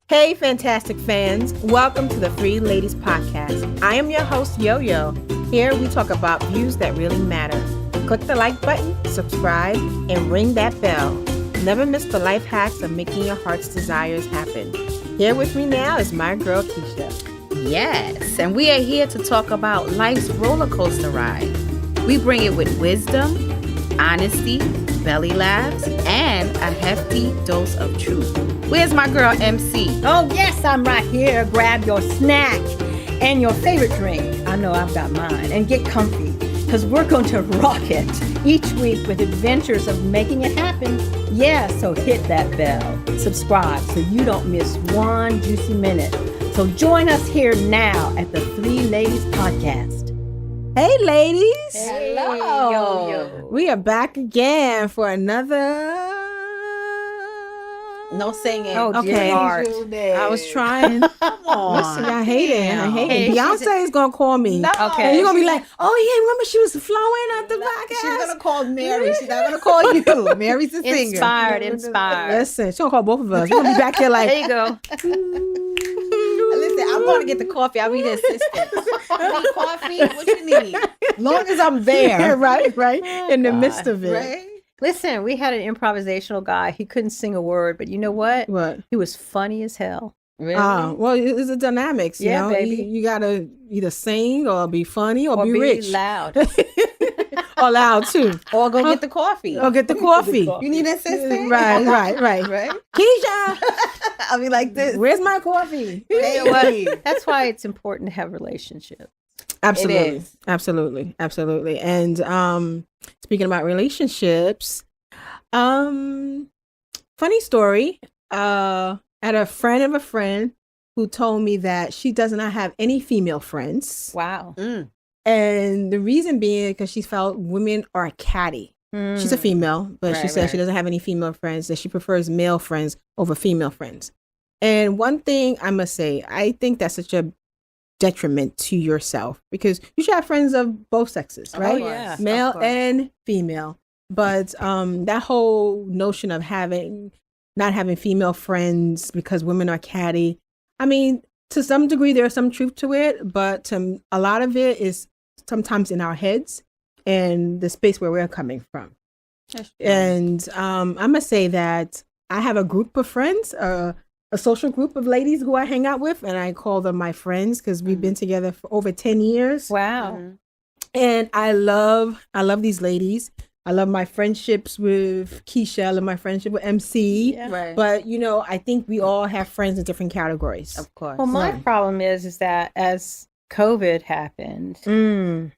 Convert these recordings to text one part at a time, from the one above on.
Hey, fantastic fans. Welcome to the Three Ladies Podcast. I am your host, Yo-Yo. Here we talk about views that really matter. Click the like button, subscribe, and ring that bell. Never miss the life hacks of making your heart's desires happen. Here with me now is my girl, Keisha. Yes, and we are here to talk about life's roller coaster ride. We bring it with wisdom, honesty, belly laughs, and a hefty dose of truth. Where's my girl, MC? Oh, yes, I'm right here. Grab your snack and your favorite drink. I know I've got mine. And get comfy, because we're going to rock it each week with adventures of making it happen. Yeah, so hit that bell. Subscribe so you don't miss one juicy minute. So join us here now at the Three Ladies Podcast. Hey, ladies. Hello. Yo. We are back again for another... No singing. Oh, Okay. dear Lord. I was trying. Come on. Listen, I hate it. I hate Hey, it. Beyonce is going to call me. No. Okay. And you're going to be like, oh, yeah, remember she was flowing at the She's podcast? going to call Mary. She's not going to call you. Mary's the singer. Inspired. Listen, she's going to call both of us. We're going to be back here like... There you go. Listen, I'm going to get the coffee. I'll be the assistant. You need coffee? What you need? Long as I'm there. right. In the God. midst of it. Right? Listen, we had an improvisational guy. He couldn't sing a word, but you know what? What? He was funny as hell. Really? Well, it's the dynamics, you Yeah, know. baby. You gotta either sing or be funny or, Or be rich. loud. Or loud too. Or go get the coffee. Or get the coffee. You need an assistant? Right. Right? Keisha, I'll be like this. where's my coffee? You know what? That's why it's important to have relationships. Absolutely. is. Absolutely. And speaking about relationships, funny story. I had a friend of a friend who told me that she does not have any female friends. Wow. Mm. And the reason being because she felt women are catty. She's a female, but she Right, says she right. doesn't have any female friends, that she prefers male friends over female friends. And one thing I must say, I think that's such a detriment to yourself because you should have friends of both sexes, Of right? Oh, yeah. Male Of course. and female. But that whole notion of not having female friends because women are catty, I mean, to some degree, there's some truth to it, but a lot of it is sometimes in our heads and the space where we're coming from. And I must say that I have a group of friends, a social group of ladies who I hang out with, and I call them my friends because we've been together for over 10 years. Wow. Mhm. And I love these ladies. I love my friendships with Keisha. I love my friendship with MC. Yeah. Right. But, I think we all have friends in different categories. Of course. Well, my So- problem is that as COVID happened,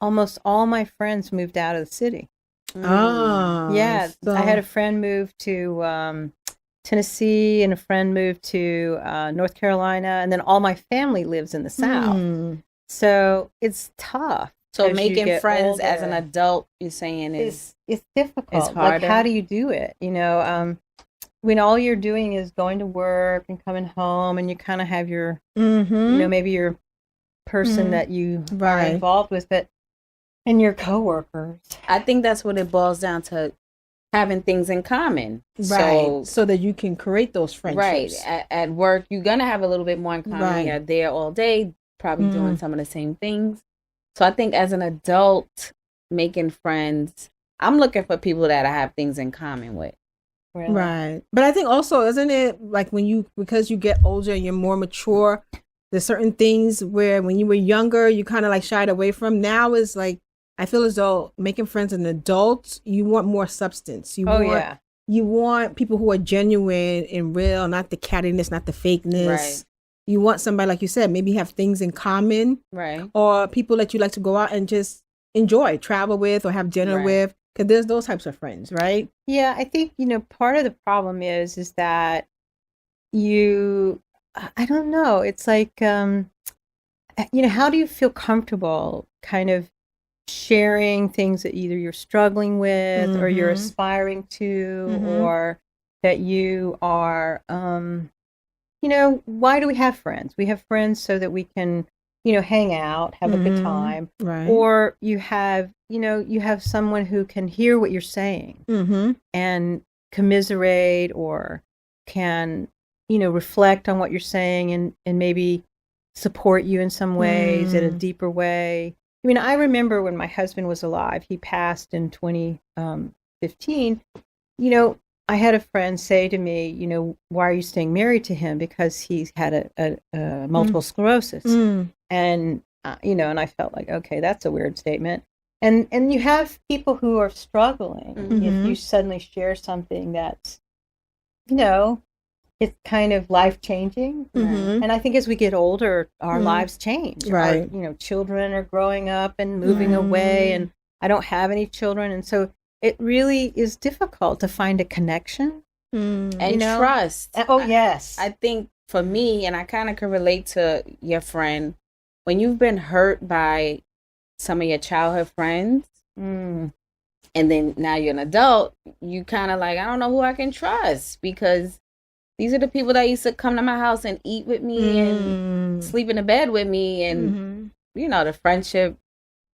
almost all my friends moved out of the city. Oh, Yeah, so- I had a friend move to Tennessee, and a friend moved to North Carolina, and then all my family lives in the South. Mm. So it's tough. So as you making get friends as an older. adult, you're saying is It's difficult. It's Like, how harder. do you do it? When all you're doing is going to work and coming home, and you kind of have your, Mhm. maybe your person Mhm. that you are Right. involved with, and your coworkers. I think that's what it boils down to, having things in common. Right. So that you can create those So, right. friendships. At work, you're going to have a little bit more in common. Right. You're there all day, probably doing Mm. some of the same things. So I think as an adult, making friends, I'm looking for people that I have things in common with. Really. Right. But I think also, isn't it like because you get older and you're more mature, there's certain things where when you were younger, you kind of like shied away from. Now is like, I feel as though making friends as an adult, you want more substance. You want people who are genuine and real, not the cattiness, not the fakeness. Right. You want somebody, like you said, maybe have things in common, Right. or people that you like to go out and just enjoy, travel with, or have dinner Right. with. Because there's those types of friends, right? Yeah, I think, part of the problem is that I don't know, it's like, how do you feel comfortable kind of sharing things that either you're struggling with or you're Mhm. aspiring to, Mhm. or that you are, why do we have friends? We have friends so that we can, hang out, have a good Mhm. time, Right. or you have someone who can hear what you're saying Mm-hmm. and commiserate, or can reflect on what you're saying and maybe support you in some ways in a deeper way. I mean, I remember when my husband was alive, he passed in 2015, I had a friend say to me, why are you staying married to him? Because he's had a multiple sclerosis. And, and I felt like, okay, that's a weird statement. And you have people who are struggling. If you suddenly share something that's, it's kind of life-changing. And I think as we get older, our lives change. Right. Our, children are growing up and moving away, and I don't have any children. And so it really is difficult to find a connection. And trust. Oh, yes. I think for me, and I kind of can relate to your friend, when you've been hurt by some of your childhood friends, and then now you're an adult, you kind of like, I don't know who I can trust, because these are the people that used to come to my house and eat with me and sleep in the bed with me, and the friendship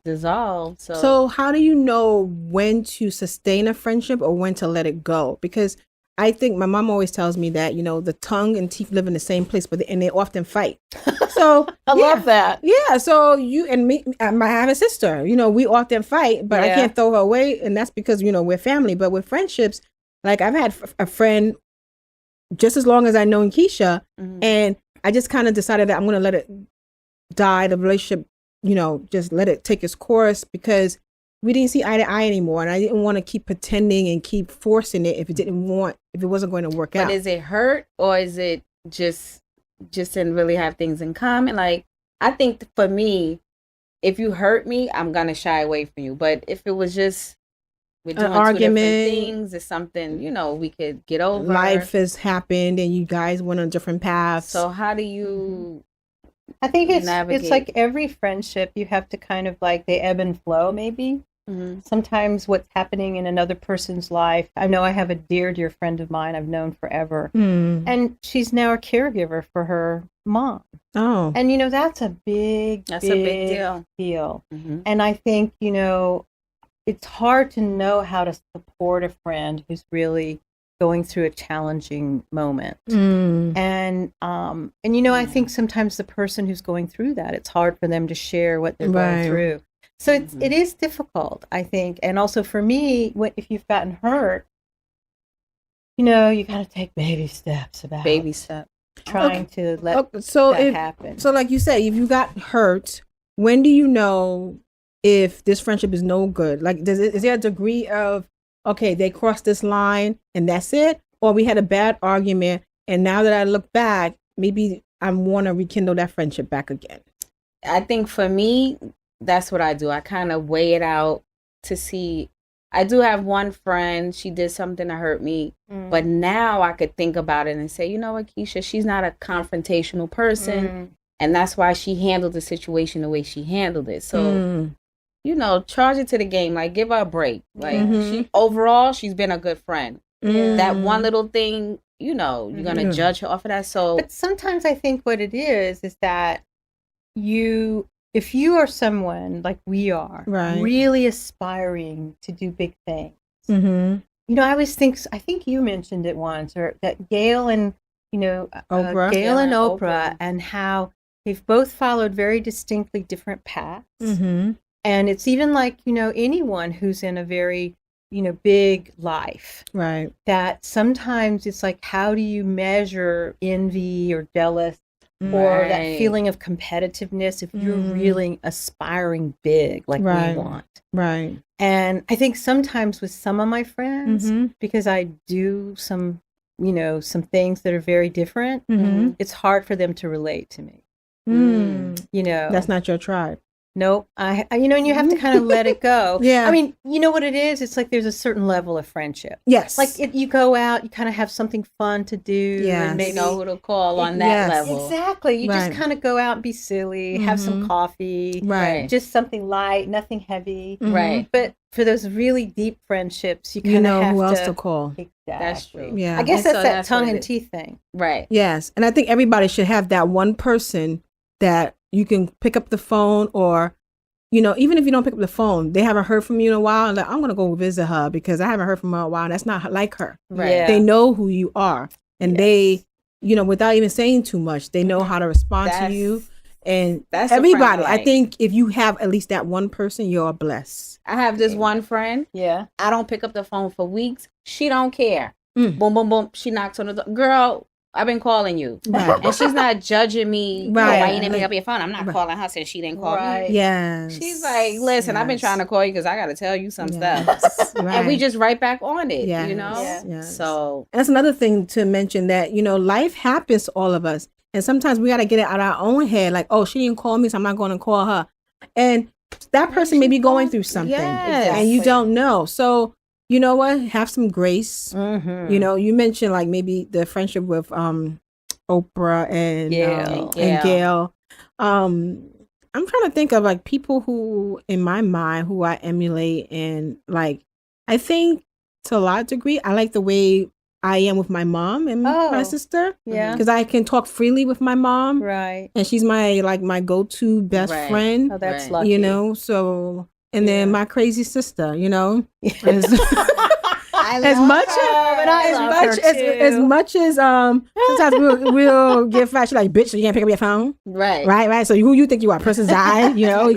dissolved. So how do you know when to sustain a friendship or when to let it go? Because I think my mom always tells me that, the tongue and teeth live in the same place, and they often fight. So I love that. Yeah. So you and me, I have a sister, we often fight, but I can't throw her away. And that's because, we're family. But with friendships, like I've had a friend just as long as I know Keisha, and I just kind of decided that I'm going to let it die, the relationship, just let it take its course, because we didn't see eye to eye anymore, and I didn't want to keep pretending and keep forcing it if it wasn't going to work out. But is it hurt, or is it just didn't really have things in common? Like, I think for me, if you hurt me, I'm gonna shy away from you. But if it was just we're doing an argument, two different things, it's something we could get over. Life has happened, and you guys went on different paths. So how do you? I think it's navigate? like every friendship, you have to kind of like they ebb and flow, maybe. Sometimes what's happening in another person's life. I know I have a dear friend of mine I've known forever, and she's now a caregiver for her mom. Oh, and that's a big deal. And I think it's hard to know how to support a friend who's really going through a challenging moment. And I think sometimes the person who's going through that, it's hard for them to share what they're going through. So it is difficult, I think. And also for me, if you've gotten hurt, you got to take baby steps trying to let that happen. So like you said, if you got hurt, when do you know if this friendship is no good? Like, is there a degree of, okay, they crossed this line and that's it? Or we had a bad argument, and now that I look back, maybe I want to rekindle that friendship back again? I think for me, that's what I do. I kind of weigh it out to see. I do have one friend, she did something to hurt me, but now I could think about it and say, you know what, Keisha, she's not a confrontational person, and that's why she handled the situation the way she handled it. So, charge it to the game. Like, give her a break. Like, overall, she's been a good friend. That one little thing, you're going to judge her off of that. So, but sometimes I think what it is that if you are someone like we are, really aspiring to do big things, I always think, I think you mentioned it once, or that Gail and, Oprah. Gail and Oprah, and how they've both followed very distinctly different paths. And it's even like, anyone who's in a very, big life. Right. That sometimes it's like, how do you measure envy or jealous? Or that feeling of competitiveness if you're really aspiring big like we want. Right. And I think sometimes with some of my friends, because I do some things that are very different, it's hard for them to relate to me. That's not your tribe. Nope. And you have to kind of let it go. Yeah. I mean, you know what it is? It's like there's a certain level of friendship. Yes. Like you go out, you kind of have something fun to do. Yeah. And maybe know who to call on that level. Exactly. You just kind of go out and be silly, have some coffee. Right. Just something light, nothing heavy. Right. But for those really deep friendships, you kind of have who else to call. Exactly. That's true. Yeah. I guess that's that tongue and teeth thing. Right. Yes. And I think everybody should have that one person that you can pick up the phone, or, even if you don't pick up the phone, they haven't heard from you in a while, and like, I'm going to go visit her because I haven't heard from her in a while. And that's not like her. Right. Yeah. They know who you are, and they without even saying too much, they know how to respond to you. And that's everybody, I think if you have at least that one person, you're blessed. I have this one friend. Yeah. I don't pick up the phone for weeks. She don't care. Mm. Boom, boom, boom. She knocks on the door. Girl, I've been calling you. Right. And she's not judging me. Right. Why you didn't pick up your phone? I'm not calling her since she didn't call me. Yes. She's like, listen, I've been trying to call you because I got to tell you some stuff. Right. And we just right back on it, Yes. Yes. So that's another thing to mention, that, life happens to all of us. And sometimes we got to get it out of our own head. Like, oh, she didn't call me, so I'm not going to call her. And that person may be going through something. Yes. And you don't know. So, you know what? Have some grace. Mm-hmm. You mentioned like maybe the friendship with Oprah and Gail. I'm trying to think of like people who, in my mind, who I emulate, and like, I think to a large degree, I like the way I am with my mom and my sister. Yeah. Because I can talk freely with my mom. Right. And she's my go-to best friend. Oh, that's lucky. So, and then my crazy sister, As much as sometimes we'll get fat. She's like, bitch, so you can't pick up your phone. Right. So who you think you are? Princess Di,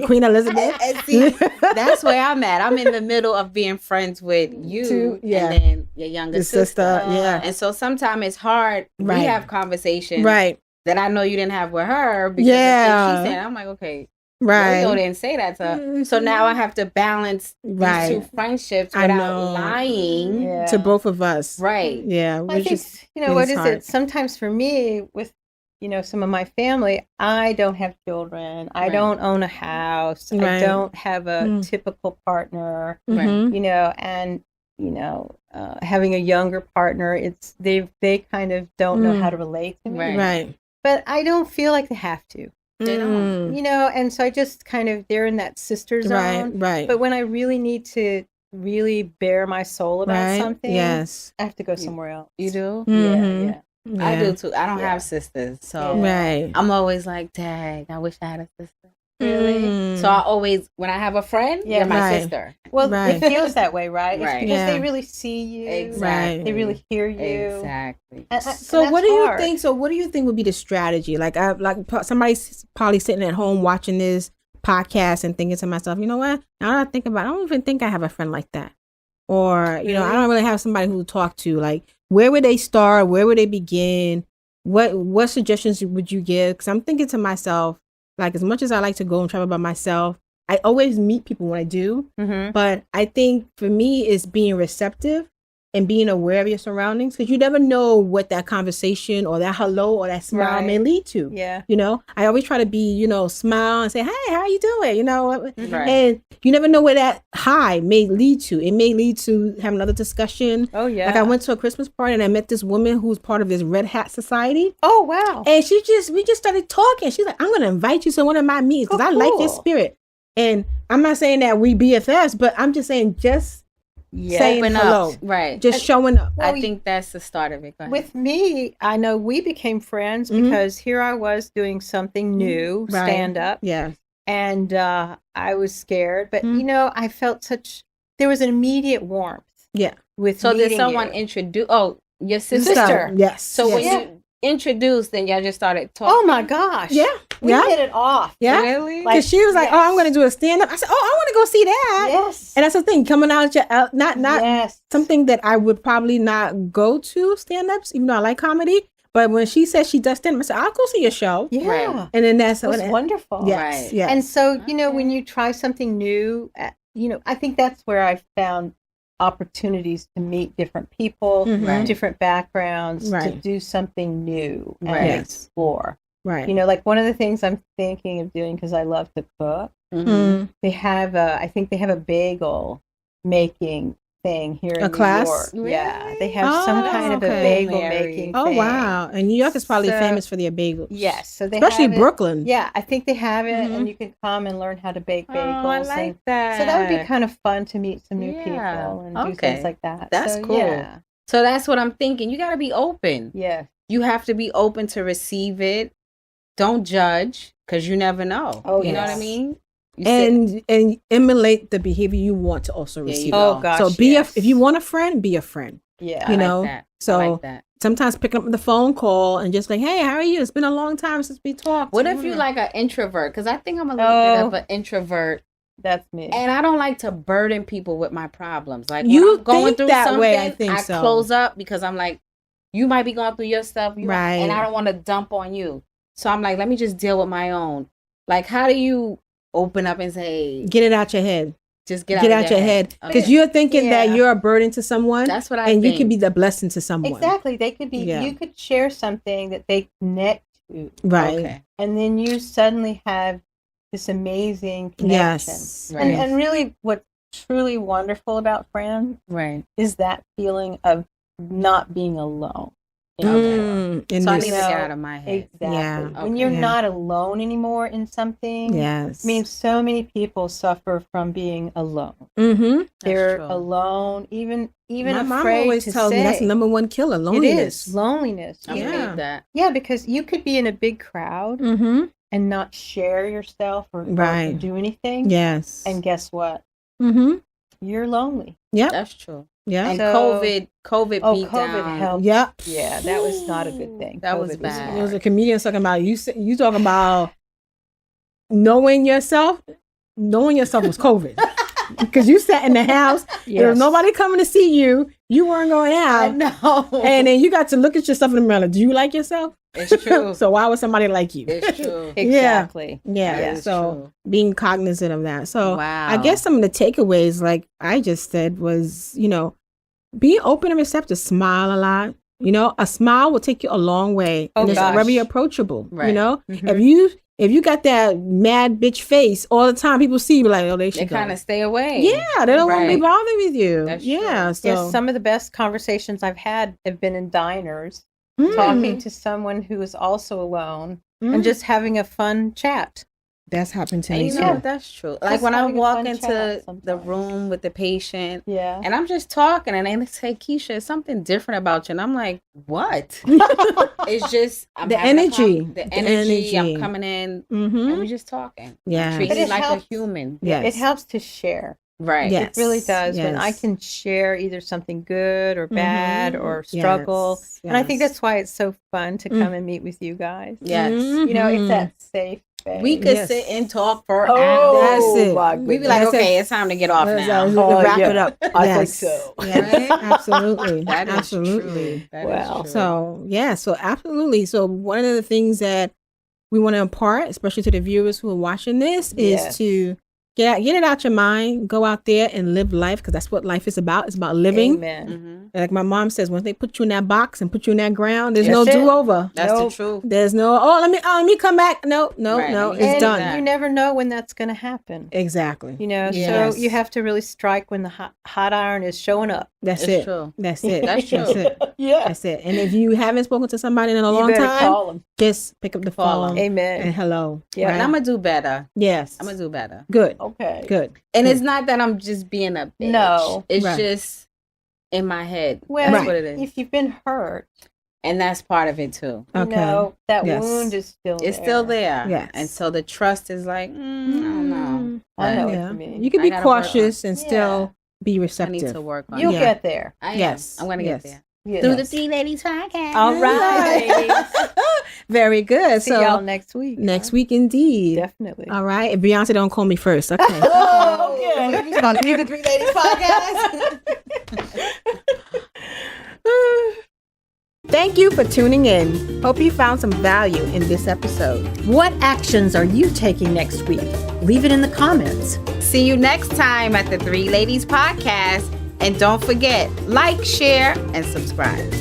Queen Elizabeth. And see, that's where I'm at. I'm in the middle of being friends with you and then your younger sister. Yeah. And so sometimes it's hard. Right. We have conversations that I know you didn't have with her because of things she said. I'm like, okay. Right. Yo didn't say that to her. So now I have to balance these two friendships without lying to both of us. Right. Yeah. I think, what is it? Sometimes for me, with, some of my family, I don't have children. I don't own a house. I don't have a typical partner. And, having a younger partner, they kind of don't know how to relate to me. Right. But I don't feel like they have to. They don't. And so I just kind of, they're in that sister zone. Right. But when I really need to really bare my soul about something, I have to go somewhere else. You do? Mm-hmm. Yeah. I do too. I don't have sisters. So I'm always like, dang, I wish I had a sister. Really? So I always, when I have a friend, you're my sister. Well, it feels that way, right? It's because they really see you. Exactly. They really hear you. Exactly. So what do you think? So what do you think would be the strategy? Like somebody's probably sitting at home watching this podcast and thinking to myself, you know what? Now that I think about it, I don't even think I have a friend like that. Or, I don't really have somebody who to talk to. Like, where would they start? Where would they begin? What suggestions would you give? Because I'm thinking to myself, like, as much as I like to go and travel by myself, I always meet people when I do. Mm-hmm. But I think for me, it's being receptive and being aware of your surroundings, because you never know what that conversation or that hello or that smile may lead to. Yeah. I always try to be, smile and say, hey, how are you doing? Mm-hmm. And you never know where that hi may lead to. It may lead to have another discussion. Oh, yeah. Like I went to a Christmas party and I met this woman who's part of this Red Hat Society. Oh, wow. And we just started talking. She's like, I'm going to invite you to one of my meetings because I like your spirit. And I'm not saying that we BFFs, but I'm just saying saying hello. Right. Just showing up. I think that's the start of it. With me, I know we became friends because here I was doing something new, stand up. Yeah. And I was scared, but I felt there was an immediate warmth. Yeah. So did someone introduce? Oh, your sister. Yes. So when you introduced, then y'all just started talking. Oh my gosh. Yeah. We hit it off. Yeah. Really? Because she was like, oh, I'm going to do a stand-up. I said, oh, I want to go see that. Yes. And that's the thing, coming out, not something that I would probably not go to stand-ups, even though I like comedy. But when she said she does stand-up, I said, I'll go see your show. Yeah. Right. And then that's wonderful. Yes. Right. Yes. And so, when you try something new, I think that's where I found opportunities to meet different people, different backgrounds, to do something new and explore. Right. Like one of the things I'm thinking of doing, because I love to cook, they have I think they have a bagel making thing here in New class? York. Really? Yeah, they have some kind of a bagel making Oh, thing. wow. And New York is probably famous for their bagels. Yes. So they especially have Brooklyn. Yeah, I think they have it, and you can come and learn how to bake bagels. Oh, I like that. So that would be kind of fun to meet some new people and do things like that. That's cool. Yeah. So that's what I'm thinking. You got to be open. Yeah. You have to be open to receive it. Don't judge, because you never know. Oh, you know what I mean? And emulate the behavior you want to also receive. Oh gosh. So if you want a friend, be a friend. Yeah. You I know, like that. so I like that. sometimes picking up the phone call and just like, hey, how are you? It's been a long time since we talked. What if you like an introvert? Because I think I'm a little bit of an introvert. That's me. And I don't like to burden people with my problems. Like You when I'm going think through that something, way, I think so. close up because I'm like, you might be going through your stuff, Right. and I don't want to dump on you. So I'm like, let me just deal with my own. Like, how do you open up and say, get it out your head? just get Out your head because Okay. you're thinking that Yeah. you're a burden to someone. That's what I and think. you could be the blessing to someone. Exactly. They could be. Yeah. You could share something that they connect to, Right. Okay. and then you suddenly have this amazing connection. Yes. Right. And really, what's truly wonderful about friends Right. is that feeling of not being alone. Mm, in So I this- need to get out of my head. Exactly. Yeah. When you're Yeah. not alone anymore in something, Yes. I mean, so many people suffer from being alone. Mm-hmm. They're true. alone, even My mom afraid always to tells say. me that's the number one killer, loneliness. It is loneliness. I Yeah. believe that. Yeah, because you could be in a big crowd Mm-hmm. and not share yourself or Right. do anything. Yes. And guess what? Mm-hmm. You're lonely. Yep. That's true. Yeah. And So- COVID beat COVID down. helped. Yep. Yeah, that was not a good thing. That was COVID bad. There was a comedian talking about you talking about knowing yourself. Knowing yourself was COVID. Because you sat in the house, there was Yes. nobody coming to see you. You weren't going I out. know. And then you got to look at yourself in the mirror. Do you like yourself? It's true. So why would somebody like you? It's true. Exactly. Yeah. That is So true. being cognizant of that. So Wow. I guess some of the takeaways, like I just said, was, being open and receptive, smile a lot. A smile will take you a long way. Oh, and it's gosh. very approachable. Right. Mhm. If you got that mad bitch face all the time, people see you like, oh, they They should go. kind of stay away. Yeah, they don't want to be Right. bothered with you. That's yeah. true. So Yes, some of the best conversations I've had have been in diners, Mm. talking to someone who is also alone Mm. and just having a fun chat. That's happened to And me you too. know, that's true. Like when I having a walk fun into chat the sometimes. room with the patient Yeah. and I'm just talking and they say, Keisha, it's something different about you. And I'm like, what? It's just I'm The having a energy. the The energy. energy. I'm coming in Mm-hmm. and we just talking. Yeah. Treat But you it like helps. a human. Yes. It helps to share. Right. Yeah. It really does when I yes. can share either something good or bad Mhm. or struggle. Yes, And I think yes. that's why it's so fun to come and meet with you guys. Yes. You know, Mhm. it's that safe space. We could Yes. sit and talk for Oh, hours. That's it. my We'd be goodness. like, That's it. okay, it's time to get off Yes, now. we can wrap yeah. it up. I Yes. think so. Yes, Right? absolutely. That is absolutely. true. That is Wow. true. So yeah, so absolutely. So one of the things that we want to impart, especially to the viewers who are watching this, is Yes. to get it out your mind, go out there and live life, because that's what life is about. It's about living. Amen. Mhm. Like my mom says, once they put you in that box and put you in that ground, there's That's no it. do-over. That's Nope. the truth. There's no, let me come back. No, Right, no, and it's And done. you never know when that's going to happen. Exactly. You know, Yes. so you have to really strike when the hot iron is showing up. That's It's it. true. That's it. That's true. That's it. Yeah. That's it. And if you haven't spoken to somebody in a You long better time, call them. just pick up the Call phone 'em. Amen. and hello. Yeah. And I'm going to do better. Yes. I'm going to do better. Good. Okay. Good. And Good. it's not that I'm just being a bitch. No. It's Right. just in my head. Well, That's what it is. if you've been hurt, And that's part of it too. you Okay. know, that Yes. wound is still It's there. still there. Yes. And so the trust is like, I don't know. I know But what you mean. You can I be gotta work on- cautious and still be I need receptive. to work on You'll it. Yeah. get there. I am. Yes. I'm going to Yes. get there. Yes. Through the Three Ladies podcast. All right. Very good. See So y'all next week. next week, indeed. Definitely. All right. And Beyonce don't call me first. Okay. Oh, okay. She's gonna leave the Three Ladies podcast. Thank you for tuning in. Hope you found some value in this episode. What actions are you taking next week? Leave it in the comments. See you next time at the Three Ladies podcast. And don't forget, like, share, and subscribe.